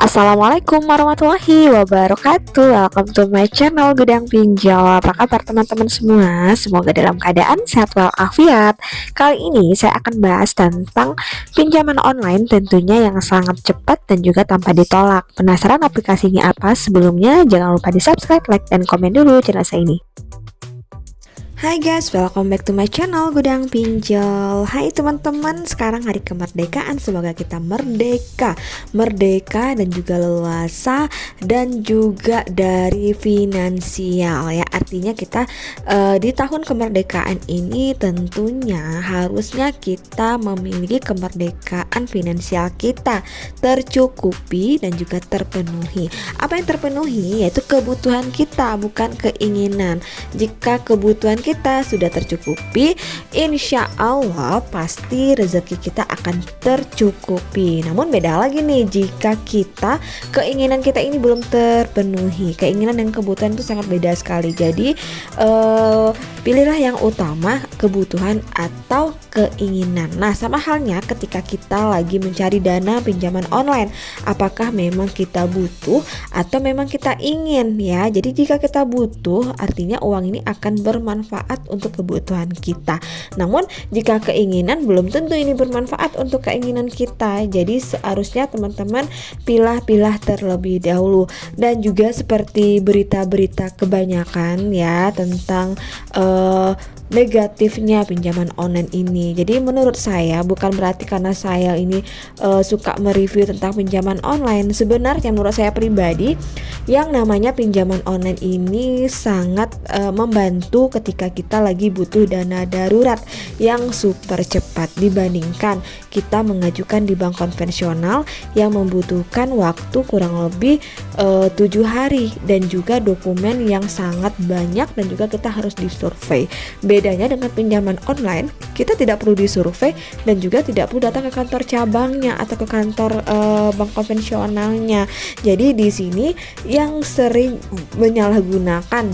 Assalamualaikum warahmatullahi wabarakatuh. Welcome to my channel Gudang Pinjol. Apa kabar teman-teman semua? Semoga dalam keadaan sehat walafiat. Kali ini saya akan bahas tentang pinjaman online, tentunya yang sangat cepat dan juga tanpa ditolak. Penasaran aplikasinya apa? Sebelumnya jangan lupa di subscribe, like, dan komen dulu channel saya ini. Hai guys, welcome back to my channel Gudang Pinjol. Hai teman-teman, sekarang hari kemerdekaan. Semoga kita merdeka dan juga leluasa, dan juga dari finansial ya. Artinya kita di tahun kemerdekaan ini tentunya harusnya kita memiliki kemerdekaan finansial kita tercukupi dan juga terpenuhi. Apa yang terpenuhi? Yaitu kebutuhan kita, bukan keinginan. Jika kebutuhan kita sudah tercukupi, insya Allah pasti rezeki kita akan tercukupi. Namun beda lagi nih jika keinginan kita ini belum terpenuhi. Keinginan dan kebutuhan itu sangat beda sekali. Jadi pilihlah yang utama, kebutuhan atau keinginan. Nah, sama halnya ketika kita lagi mencari dana pinjaman online, apakah memang kita butuh atau memang kita ingin ya. Jadi jika kita butuh, artinya uang ini akan bermanfaat untuk kebutuhan kita. Namun jika keinginan, belum tentu ini bermanfaat untuk keinginan kita. Jadi seharusnya teman-teman pilah-pilah terlebih dahulu. Dan juga seperti berita-berita kebanyakan ya tentang negatifnya pinjaman online ini. Jadi menurut saya, bukan berarti karena saya ini suka mereview tentang pinjaman online. Sebenarnya menurut saya pribadi, yang namanya pinjaman online ini sangat membantu ketika kita lagi butuh dana darurat yang super cepat dibandingkan kita mengajukan di bank konvensional yang membutuhkan waktu kurang lebih 7 hari dan juga dokumen yang sangat banyak, dan juga kita harus disurvei. Bedanya dengan pinjaman online, kita tidak perlu disurvei dan juga tidak perlu datang ke kantor cabangnya atau ke kantor bank konvensionalnya. Jadi di sini yang sering menyalahgunakan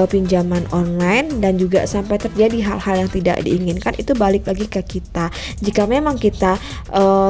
pinjaman online dan juga sampai terjadi hal-hal yang tidak diinginkan, itu balik lagi ke kita. Jika memang kita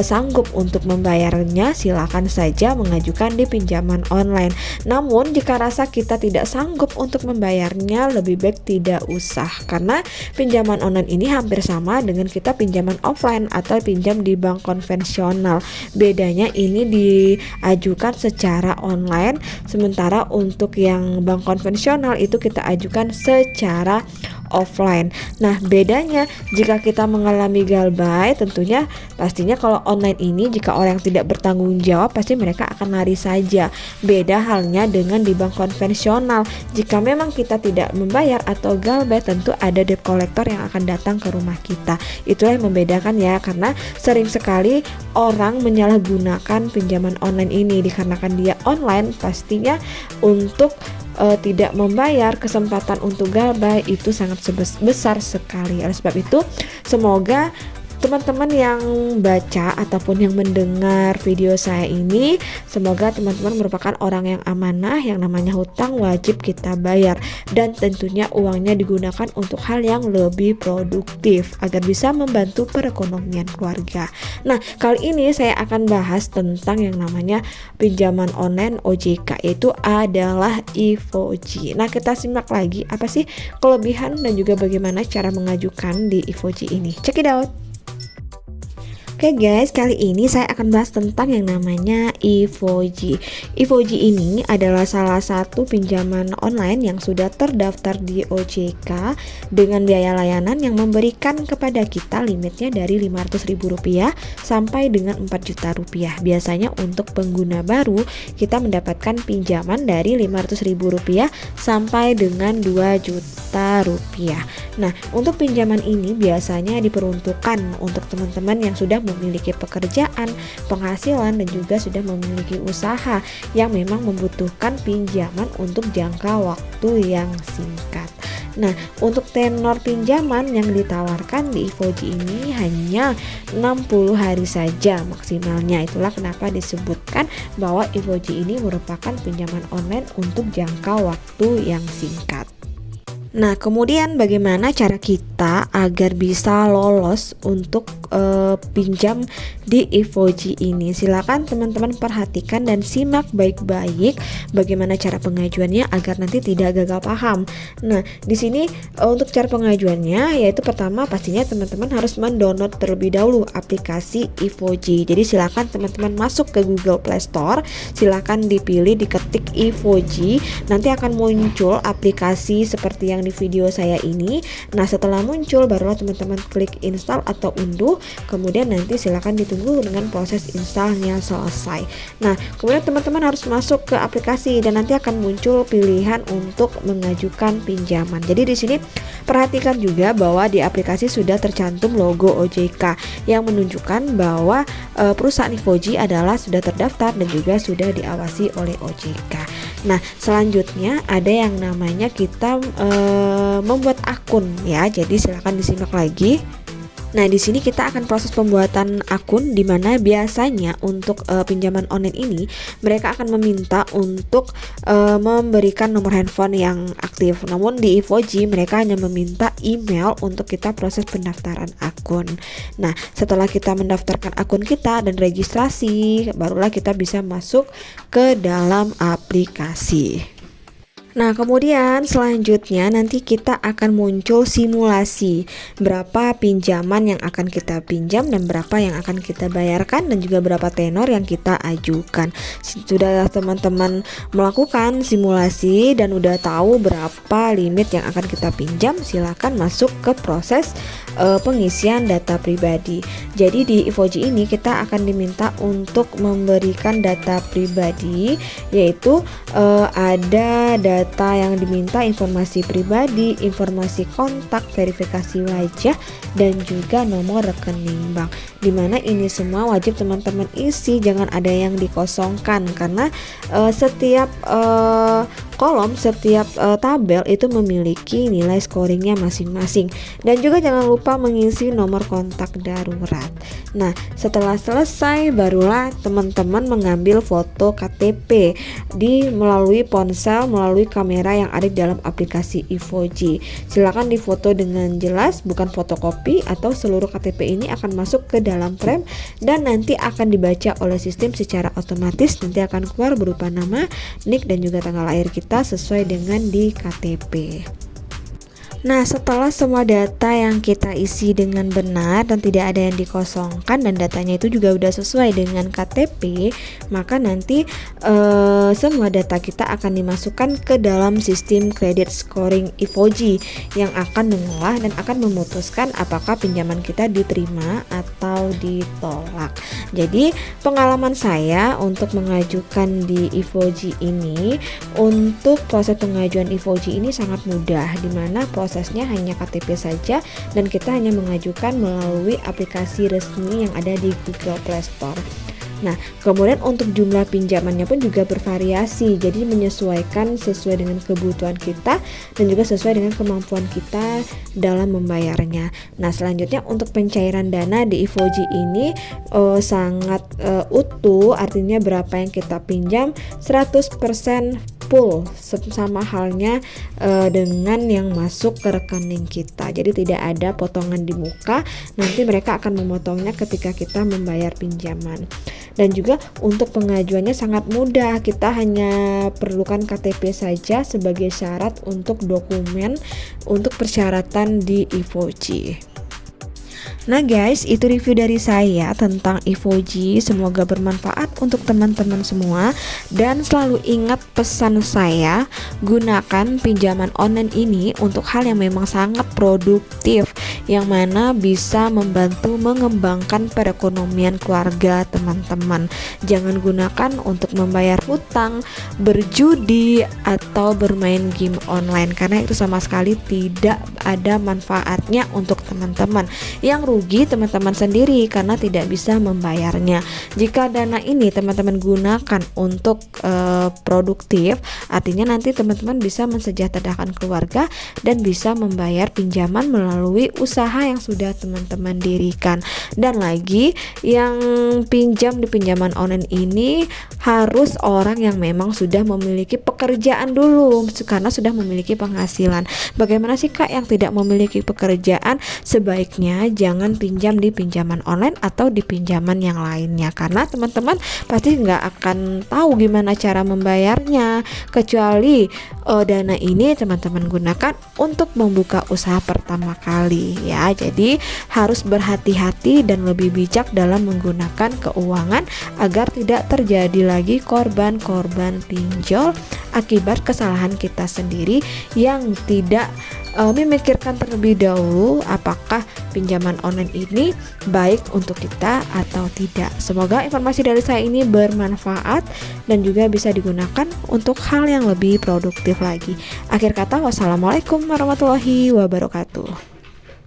sanggup untuk membayarnya, silakan saja mengajukan di pinjaman online. Namun jika rasa kita tidak sanggup untuk membayarnya, lebih baik tidak usah, karena pinjaman online ini hampir sama dengan kita pinjaman offline atau pinjam di bank konvensional. Bedanya ini diajukan secara online, sementara untuk yang bank konvensional itu kita ajukan secara offline. Nah, bedanya jika kita mengalami galbay, tentunya pastinya kalau online ini jika orang yang tidak bertanggung jawab, pasti mereka akan lari saja. Beda halnya dengan di bank konvensional. Jika memang kita tidak membayar atau galbay, tentu ada debt collector yang akan datang ke rumah kita. Itulah yang membedakan ya, karena sering sekali orang menyalahgunakan pinjaman online ini dikarenakan dia online, pastinya untuk tidak membayar, kesempatan untuk galbay itu sangat besar sekali. Oleh sebab itu, semoga teman-teman yang baca ataupun yang mendengar video saya ini, semoga teman-teman merupakan orang yang amanah. Yang namanya hutang wajib kita bayar, dan tentunya uangnya digunakan untuk hal yang lebih produktif agar bisa membantu perekonomian keluarga. Nah, kali ini saya akan bahas tentang yang namanya pinjaman online OJK, yaitu adalah Ivoji. Nah, kita simak lagi apa sih kelebihan dan juga bagaimana cara mengajukan di Ivoji ini. Check it out. Oke guys, kali ini saya akan bahas tentang yang namanya Ivoji. Ivoji ini adalah salah satu pinjaman online yang sudah terdaftar di OJK dengan biaya layanan yang memberikan kepada kita limitnya dari Rp500.000 sampai dengan Rp4.000.000. Biasanya untuk pengguna baru kita mendapatkan pinjaman dari Rp500.000 sampai dengan Rp2.000.000. Nah, untuk pinjaman ini biasanya diperuntukkan untuk teman-teman yang sudah memiliki pekerjaan, penghasilan, dan juga sudah memiliki usaha yang memang membutuhkan pinjaman untuk jangka waktu yang singkat. Nah, untuk tenor pinjaman yang ditawarkan di Ivoji ini hanya 60 hari saja maksimalnya. Itulah kenapa disebutkan bahwa Ivoji ini merupakan pinjaman online untuk jangka waktu yang singkat. Nah, kemudian bagaimana cara kita agar bisa lolos untuk pinjam di Ivoji ini? Silakan teman-teman perhatikan dan simak baik-baik bagaimana cara pengajuannya agar nanti tidak gagal paham. Nah, di sini untuk cara pengajuannya yaitu pertama pastinya teman-teman harus mendownload terlebih dahulu aplikasi Ivoji. Jadi silakan teman-teman masuk ke Google Play Store, silakan dipilih, diketik Ivoji, nanti akan muncul aplikasi seperti yang di video saya ini. Nah, setelah muncul barulah teman-teman klik install atau unduh, kemudian nanti silakan ditunggu dengan proses installnya selesai. Nah, kemudian teman-teman harus masuk ke aplikasi dan nanti akan muncul pilihan untuk mengajukan pinjaman. Jadi di sini perhatikan juga bahwa di aplikasi sudah tercantum logo OJK yang menunjukkan bahwa perusahaan Ivoji adalah sudah terdaftar dan juga sudah diawasi oleh OJK. Nah, selanjutnya ada yang namanya kita membuat akun ya. Jadi silakan disimak lagi. Nah, di sini kita akan proses pembuatan akun, di mana biasanya untuk pinjaman online ini mereka akan meminta untuk memberikan nomor handphone yang aktif. Namun di Ivoji mereka hanya meminta email untuk kita proses pendaftaran akun. Nah, setelah kita mendaftarkan akun kita dan registrasi, barulah kita bisa masuk ke dalam aplikasi. Nah, kemudian selanjutnya nanti kita akan muncul simulasi berapa pinjaman yang akan kita pinjam dan berapa yang akan kita bayarkan dan juga berapa tenor yang kita ajukan. Sudah teman-teman melakukan simulasi dan udah tahu berapa limit yang akan kita pinjam, silakan masuk ke proses pengisian data pribadi. Jadi di Ivoji ini kita akan diminta untuk memberikan data pribadi, yaitu ada data yang diminta informasi pribadi, informasi kontak, verifikasi wajah, dan juga nomor rekening bank. Dimana ini semua wajib teman-teman isi, jangan ada yang dikosongkan karena setiap kolom, setiap tabel itu memiliki nilai scoringnya masing-masing. Dan juga jangan lupa mengisi nomor kontak darurat. Nah, setelah selesai barulah teman-teman mengambil foto KTP melalui ponsel, melalui kamera yang ada di dalam aplikasi Ivoji. Silakan difoto dengan jelas, bukan fotokopi, atau seluruh KTP ini akan masuk ke dalam frame dan nanti akan dibaca oleh sistem secara otomatis. Nanti akan keluar berupa nama, nik, dan juga tanggal lahir kita sesuai dengan di KTP. Nah, setelah semua data yang kita isi dengan benar dan tidak ada yang dikosongkan dan datanya itu juga udah sesuai dengan KTP, maka nanti semua data kita akan dimasukkan ke dalam sistem credit scoring Ivoji yang akan mengolah dan akan memutuskan apakah pinjaman kita diterima atau ditolak. Jadi pengalaman saya untuk mengajukan di Ivoji ini, untuk proses pengajuan Ivoji ini sangat mudah, dimana prosesnya hanya KTP saja dan kita hanya mengajukan melalui aplikasi resmi yang ada di Google Play Store. Nah, kemudian untuk jumlah pinjamannya pun juga bervariasi, jadi menyesuaikan sesuai dengan kebutuhan kita dan juga sesuai dengan kemampuan kita dalam membayarnya. Nah, selanjutnya untuk pencairan dana di Ivoji ini sangat utuh, artinya berapa yang kita pinjam 100% full, sama halnya dengan yang masuk ke rekening kita. Jadi tidak ada potongan di muka, nanti mereka akan memotongnya ketika kita membayar pinjaman. Dan juga untuk pengajuannya sangat mudah, kita hanya perlukan KTP saja sebagai syarat untuk dokumen untuk persyaratan di Ivoji. Nah guys, itu review dari saya tentang Ivoji. Semoga bermanfaat untuk teman-teman semua. Dan selalu ingat pesan saya, gunakan pinjaman online ini untuk hal yang memang sangat produktif, yang mana bisa membantu mengembangkan perekonomian keluarga teman-teman. Jangan gunakan untuk membayar hutang, berjudi, atau bermain game online, karena itu sama sekali tidak ada manfaatnya untuk teman-teman. Yang rugi teman-teman sendiri karena tidak bisa membayarnya. Jika dana ini teman-teman gunakan untuk produktif, artinya nanti teman-teman bisa mensejahterakan keluarga dan bisa membayar pinjaman melalui usaha yang sudah teman-teman dirikan. Dan lagi, yang pinjam di pinjaman online ini harus orang yang memang sudah memiliki pekerjaan dulu karena sudah memiliki penghasilan. Bagaimana sih Kak yang tidak memiliki pekerjaan? Sebaiknya jangan pinjam di pinjaman online atau di pinjaman yang lainnya, karena teman-teman pasti nggak akan tahu gimana cara membayarnya, kecuali dana ini teman-teman gunakan untuk membuka usaha pertama kali ya. Jadi harus berhati-hati dan lebih bijak dalam menggunakan keuangan agar tidak terjadi lagi korban-korban pinjol akibat kesalahan kita sendiri yang tidak memikirkan terlebih dahulu apakah pinjaman online ini baik untuk kita atau tidak. Semoga informasi dari saya ini bermanfaat dan juga bisa digunakan untuk hal yang lebih produktif lagi. Akhir kata, wassalamualaikum warahmatullahi wabarakatuh.